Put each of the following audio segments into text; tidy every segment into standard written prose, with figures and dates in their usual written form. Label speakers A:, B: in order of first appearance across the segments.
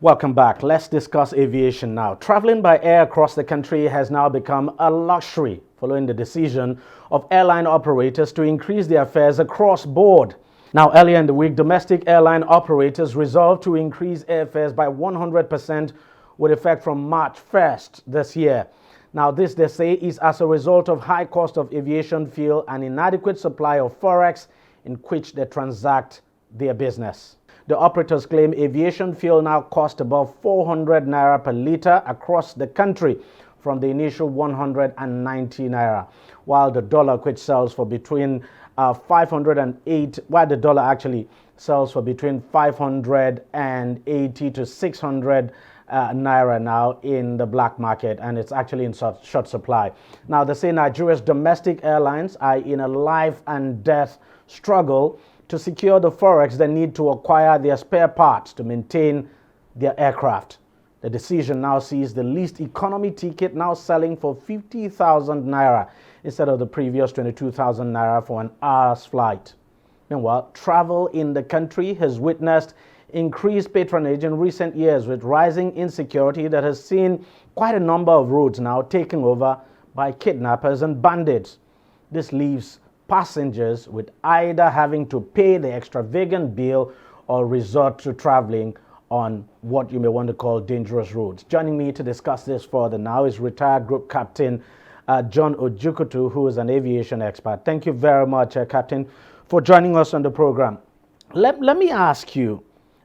A: Welcome back. Let's discuss aviation now. Traveling by air across the country has now become a luxury following the decision of airline operators to increase their fares across board. Now, earlier in the week, domestic airline operators resolved to increase airfares by 100% with effect from March 1st this year. Now, this, they say, is as a result of high cost of aviation fuel and inadequate supply of forex in which they transact their business. The operators claim aviation fuel now costs above 400 naira per litre across the country from the initial 190 naira, while the dollar which sells for between 508, while the dollar actually sells for between 580 to 600 naira now in the black market, and it's actually in short supply. Now, they say Nigeria's domestic airlines are in a life and death struggle to secure the forex they need to acquire their spare parts to maintain their aircraft. The decision now sees the least economy ticket now selling for 50,000 naira instead of the previous 22,000 naira for an hour's flight. Meanwhile, travel in the country has witnessed increased patronage in recent years with rising insecurity that has seen quite a number of routes now taken over by kidnappers and bandits. This leaves passengers with either having to pay the extravagant bill or resort to traveling on what you may want to call dangerous roads. Joining me to discuss this further now is retired Group Captain John Ojukutu, who is an aviation expert. Thank you very much, Captain, for joining us on the program. Let me ask you,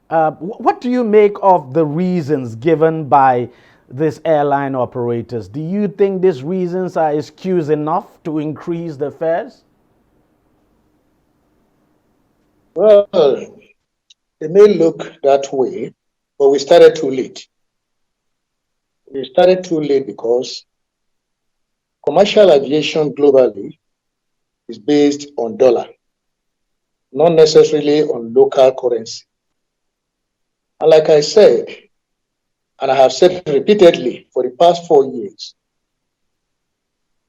A: what do you make of the reasons given by these airline operators? Do you think these reasons are excuse enough to increase the fares?
B: Well, it may look that way, but we started too late. We started too late because commercial aviation globally is based on dollar, not necessarily on local currency. And like I said, and I have said repeatedly for the past 4 years,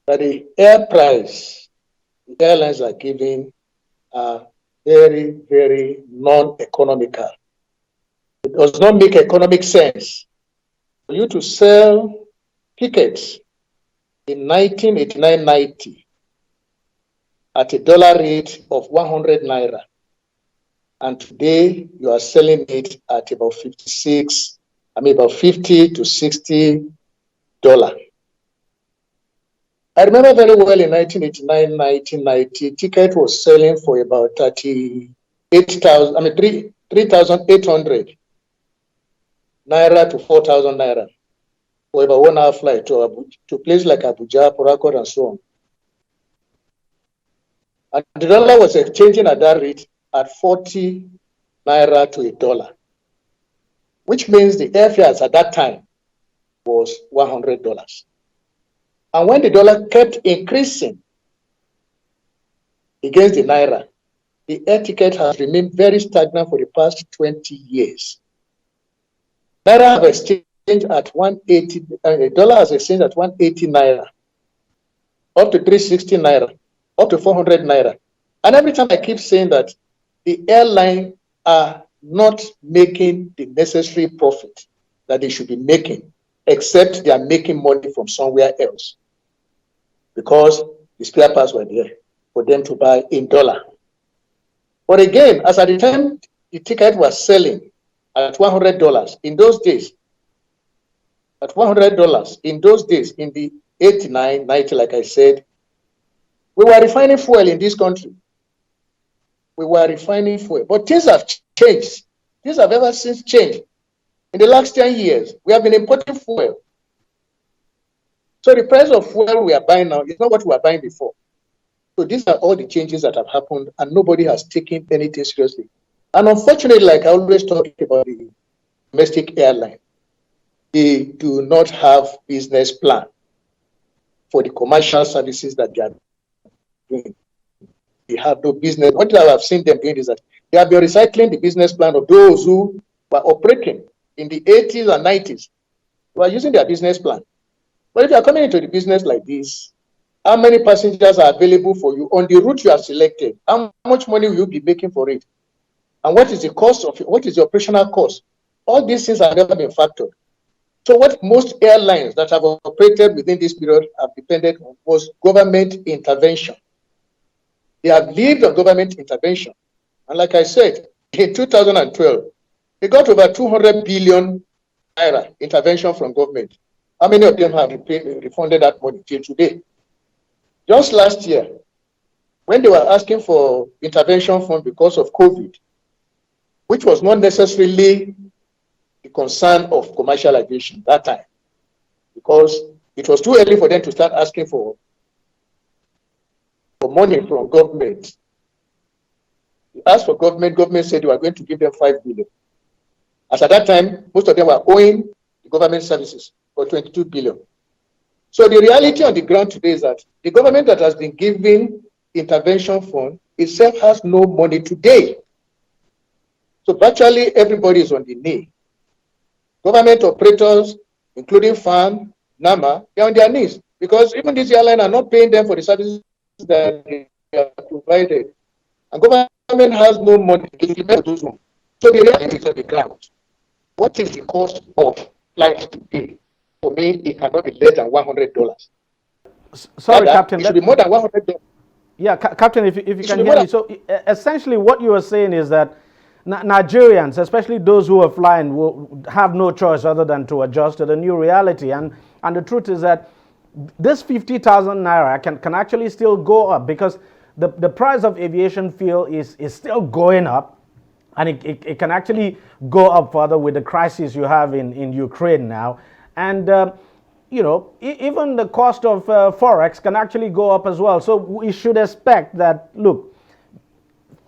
B: that the air price the airlines are giving are very, very non-economical. It does not make economic sense for you to sell tickets in 1989-90 at a dollar rate of 100 naira, and today you are selling it at about 50 to 60 dollars. I remember very well in 1989, 1990, ticket was selling for about 3,800 naira to 4,000 naira for about 1 hour flight to places like Abuja, Port Harcourt, and so on. And the dollar was exchanging at that rate at 40 naira to $1, which means the airfares at that time was $100. And when the dollar kept increasing against the naira, the air ticket has remained very stagnant for the past 20 years. Naira have exchanged at 180, the dollar has exchanged at 180 naira, up to 360 naira, up to 400 naira. And every time I keep saying that the airline are not making the necessary profit that they should be making, except they are making money from somewhere else, because the spare parts were there for them to buy in dollar. But again, as at the time the ticket was selling at $100 in those days, at $100 in those days, in the 89, 90, like I said, we were refining fuel in this country. We were refining fuel. But things have changed. Things have ever since changed. In the last 10 years, we have been importing fuel. So the price of fuel we are buying now is not what we were buying before. So these are all the changes that have happened, and nobody has taken anything seriously. And unfortunately, like I always talk about the domestic airline, they do not have business plan for the commercial services that they are doing. They have no business. What I have seen them doing is that they have been recycling the business plan of those who were operating in the 80s and 90s. They are using their business plan. But if you are coming into the business like this, how many passengers are available for you on the route you have selected? How much money will you be making for it? And what is the cost of it? What is the operational cost? All these things have never been factored. So what most airlines that have operated within this period have depended on was government intervention. They have lived on government intervention. And like I said, in 2012, they got over 200 billion naira intervention from government. How many of them have refunded that money till today? Just last year, when they were asking for intervention fund because of COVID, which was not necessarily the concern of commercial aviation that time, because it was too early for them to start asking for money from government. They asked for government said they were going to give them 5 billion. As at that time, most of them were owing the government services for 22 billion. So the reality on the ground today is that the government that has been giving intervention fund itself has no money today. So virtually everybody is on the knee. Government operators, including FAM, NAMA, they're on their knees because even these airlines are not paying them for the services that they have provided. And government has no money to implement those ones. So the reality is on the ground. What is the cost of flight today? For me, it cannot be less than $100.
A: Sorry, Captain.
B: It should be more than $100.
A: Yeah, Captain, if you can hear me. So essentially what you are saying is that Nigerians, especially those who are flying, will have no choice other than to adjust to the new reality. And the truth is that this 50,000 naira can actually still go up because the price of aviation fuel is still going up. And it can actually go up further with the crisis you have in Ukraine now. And, even the cost of Forex can actually go up as well. So we should expect that, look,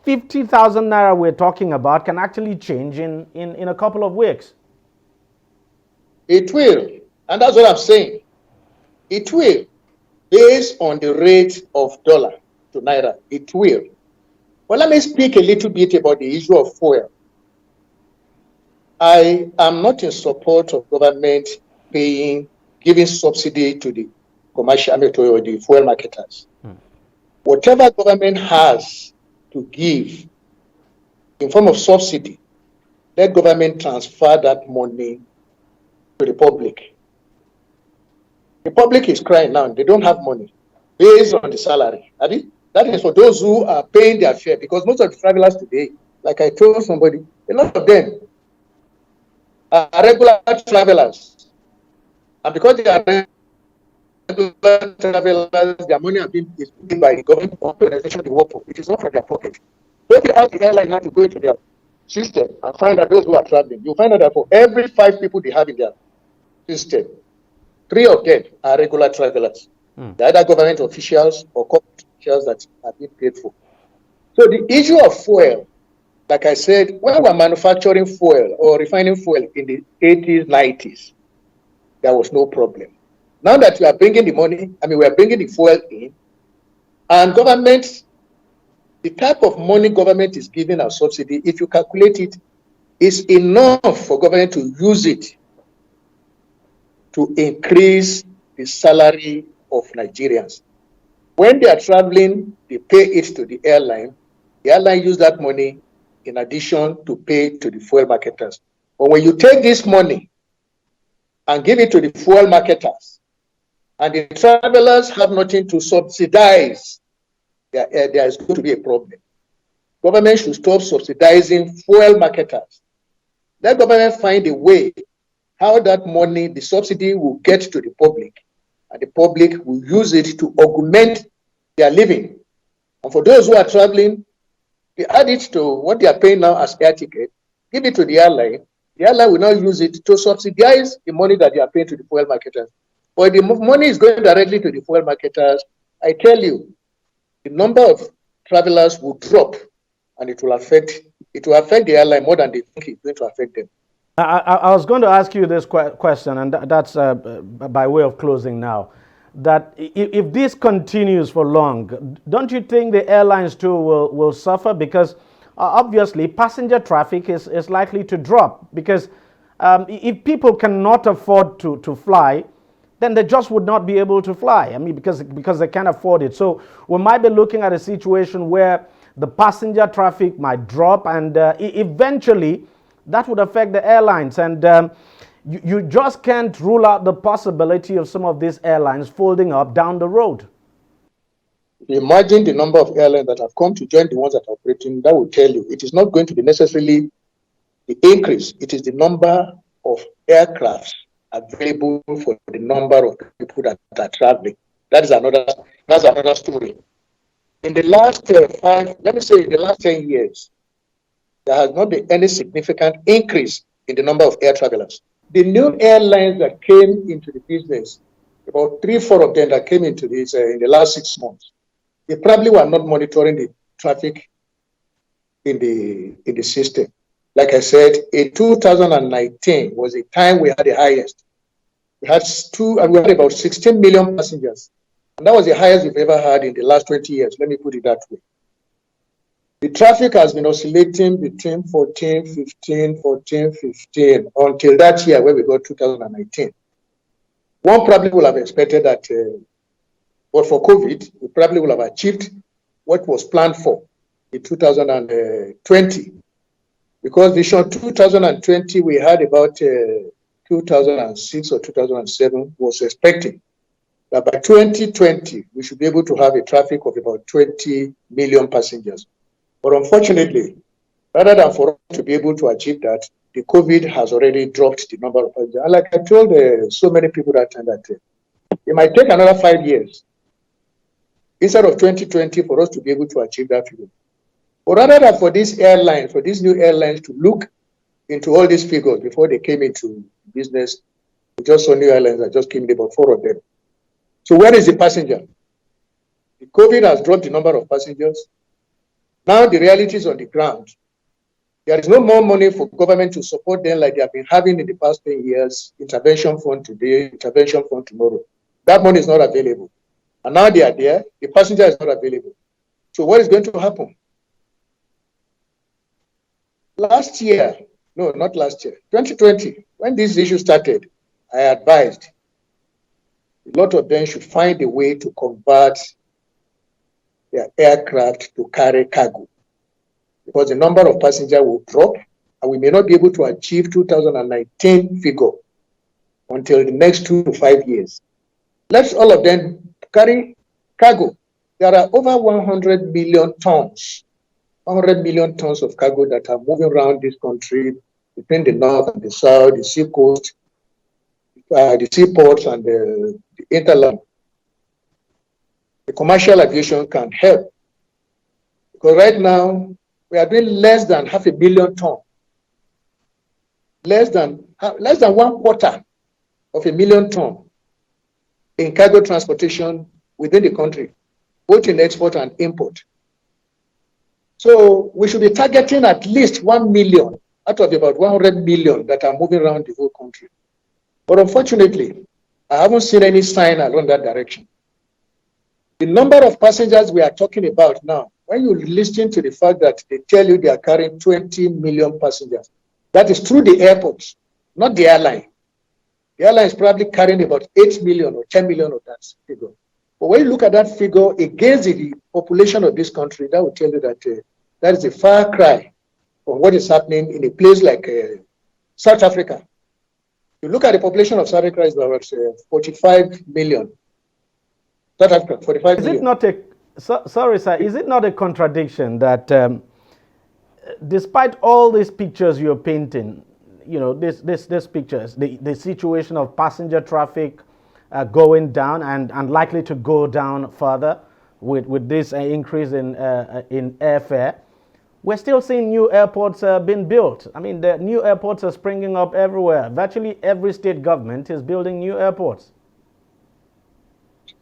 A: 50,000 naira we're talking about can actually change in a couple of weeks.
B: It will. And that's what I'm saying. It will. Based on the rate of dollar to naira, it will. Well, let me speak a little bit about the issue of fuel. I am not in support of government giving subsidy to the commercial or the fuel marketers. Whatever government has to give in form of subsidy, let government transfer that money to the public. The public is crying now. They don't have money based on the salary. That is for those who are paying their fare, because most of the travelers today, like I told somebody, a lot of them are regular travelers. And because they are regular travelers, their money is paid by the government organization they work for. It is not from their pocket. So if you ask the airline now to go into their system and find out those who are traveling, you'll find out that for every 5 people they have in their system, 3 of them are regular travelers. They're either government officials or corporate officials that are being paid for. So the issue of fuel, like I said, when we were manufacturing fuel or refining fuel in the 80s, 90s, there was no problem. Now that we are bringing the money, we are bringing the fuel in, and government, the type of money government is giving as subsidy, if you calculate it, is enough for government to use it to increase the salary of Nigerians. When they are traveling, they pay it to the airline. The airline use that money in addition to pay to the fuel marketers. But when you take this money and give it to the fuel marketers, and the travelers have nothing to subsidize, there is going to be a problem. Government should stop subsidizing fuel marketers. Let government find a way how that money, the subsidy, will get to the public, and the public will use it to augment their living. And for those who are traveling, they add it to what they are paying now as air ticket, give it to the airline. The airline will now use it to subsidize the money that they are paying to the fuel marketers. But the money is going directly to the fuel marketers. I tell you, the number of travelers will drop, and it will affect the airline more than they think it's going to affect them.
A: I was going to ask you this question, and that's by way of closing now, that if this continues for long, don't you think the airlines too will suffer? Because obviously passenger traffic is likely to drop, because if people cannot afford to fly, then they just would not be able to fly. Because they can't afford it. So we might be looking at a situation where the passenger traffic might drop, and eventually that would affect the airlines. And you just can't rule out the possibility of some of these airlines folding up down the road.
B: Imagine the number of airlines that have come to join the ones that are operating. That will tell you it is not going to be necessarily the increase. It is the number of aircrafts available for the number of people that are traveling. That's another story. In the last let me say in the last 10 years, there has not been any significant increase in the number of air travelers. The new airlines that came into the business, about 3-4 of them that came into this in the last 6 months, they probably were not monitoring the traffic in the system. Like I said, in 2019 was the time we had the highest. We had about 16 million passengers. And that was the highest we've ever had in the last 20 years. Let me put it that way. The traffic has been oscillating between 14, 15, 14, 15 until that year where we got 2019. One probably would have expected that, but for COVID, we probably would have achieved what was planned for in 2020. Because Vision 2020, we had about 2006 or 2007 was expecting that by 2020, we should be able to have a traffic of about 20 million passengers. But unfortunately, rather than for us to be able to achieve that, the COVID has already dropped the number of passengers. And like I told so many people that time that it might take another 5 years instead of 2020 for us to be able to achieve that figure. But rather than for these new airlines to look into all these figures before they came into business, we just saw new airlines that just came in, about 4 of them. So where is the passenger? The COVID has dropped the number of passengers. Now the reality is on the ground. There is no more money for government to support them like they have been having in the past 10 years, intervention fund today, intervention fund tomorrow. That money is not available. And now they are there, the passenger is not available. So what is going to happen? Last year, no, not last year, 2020, when this issue started, I advised a lot of them should find a way to convert their aircraft to carry cargo, because the number of passengers will drop and we may not be able to achieve 2019 figure until the next 2 to 5 years. Let all of them carry cargo. There are over 100 million tons of cargo that are moving around this country between the north and the south, the sea coast, the seaports, and the interland. The commercial aviation can help, because right now we are doing less than 500 million tons, less than 1/4 of a million tons in cargo transportation within the country, both in export and import. So we should be targeting at least 1 million out of about 100 million that are moving around the whole country. But unfortunately, I haven't seen any sign along that direction. The number of passengers we are talking about now, when you listen to the fact that they tell you they are carrying 20 million passengers, that is through the airports, not the airline. The airline is probably carrying about 8 million or 10 million of that figure. But when you look at that figure against the population of this country, that will tell you that that is a far cry from what is happening in a place like South Africa. You look at the population of South Africa is about 45 million. South Africa, 45 million.
A: Is it not sorry, sir, is it not a contradiction that despite all these pictures you're painting, you know, these pictures, the situation of passenger traffic going down and likely to go down further with this increase in airfare, we're still seeing new airports being built. I mean, the new airports are springing up everywhere. Virtually every state government is building new airports.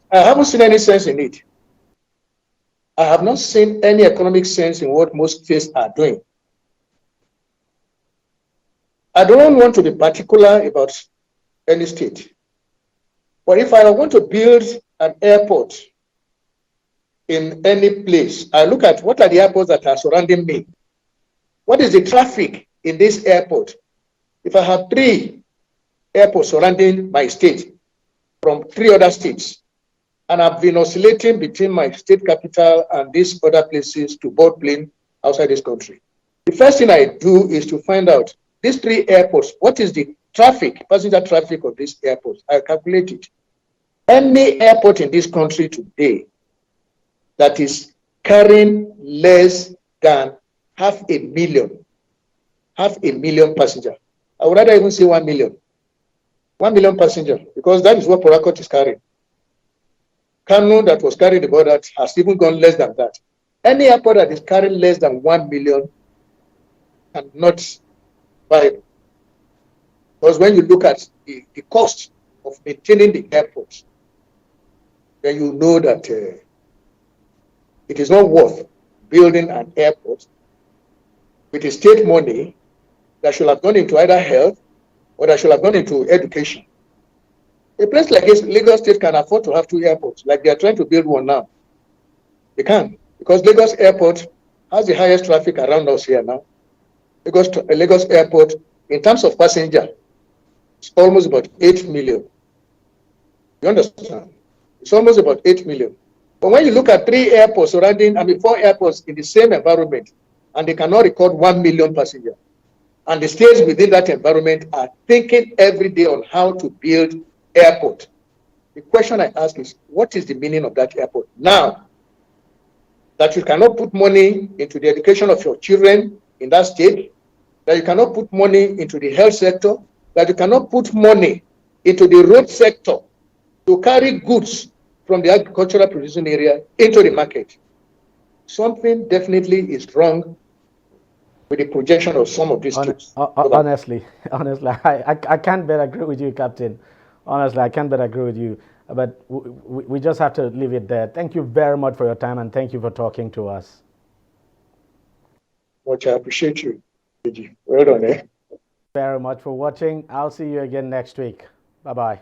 B: I haven't seen any sense in it. I have not seen any economic sense in what most states are doing. I don't want to be particular about any state. But if I want to build an airport in any place, I look at what are the airports that are surrounding me. What is the traffic in this airport? If I have 3 airports surrounding my state from 3 other states, and I've been oscillating between my state capital and these other places to board plane outside this country, the first thing I do is to find out these three airports, what is the traffic, passenger traffic of these airports? I calculate it. Any airport in this country today that is carrying less than 500,000 passengers. I would rather even say 1 million. 1 million passengers, because that is what Port Harcourt is carrying. Kano, that was carrying about that, has even gone less than that. Any airport that is carrying less than 1 million cannot buy it. Because when you look at the cost of maintaining the airport, then you know that it is not worth building an airport with the state money that should have gone into either health or that should have gone into education. A place like this, Lagos State can afford to have two airports, like they are trying to build one now. They can, because Lagos Airport has the highest traffic around us here now. Lagos Airport, in terms of passenger, it's almost about 8 million. You understand? It's almost about 8 million. But when you look at three airports surrounding, 4 airports in the same environment, and they cannot record 1 million passengers, and the states within that environment are thinking every day on how to build airport. The question I ask is, what is the meaning of that airport? Now, that you cannot put money into the education of your children in that state, that you cannot put money into the health sector, that you cannot put money into the road sector to carry goods from the agricultural producing area into the market. Something definitely is wrong with the projection of some of these things.
A: Honestly, I can't but agree with you, Captain. Honestly, I can't but agree with you. But we just have to leave it there. Thank you very much for your time, and thank you for talking to us.
B: Much I appreciate you, DG. Well done, eh?
A: Very much for watching. I'll see you again next week. Bye-bye.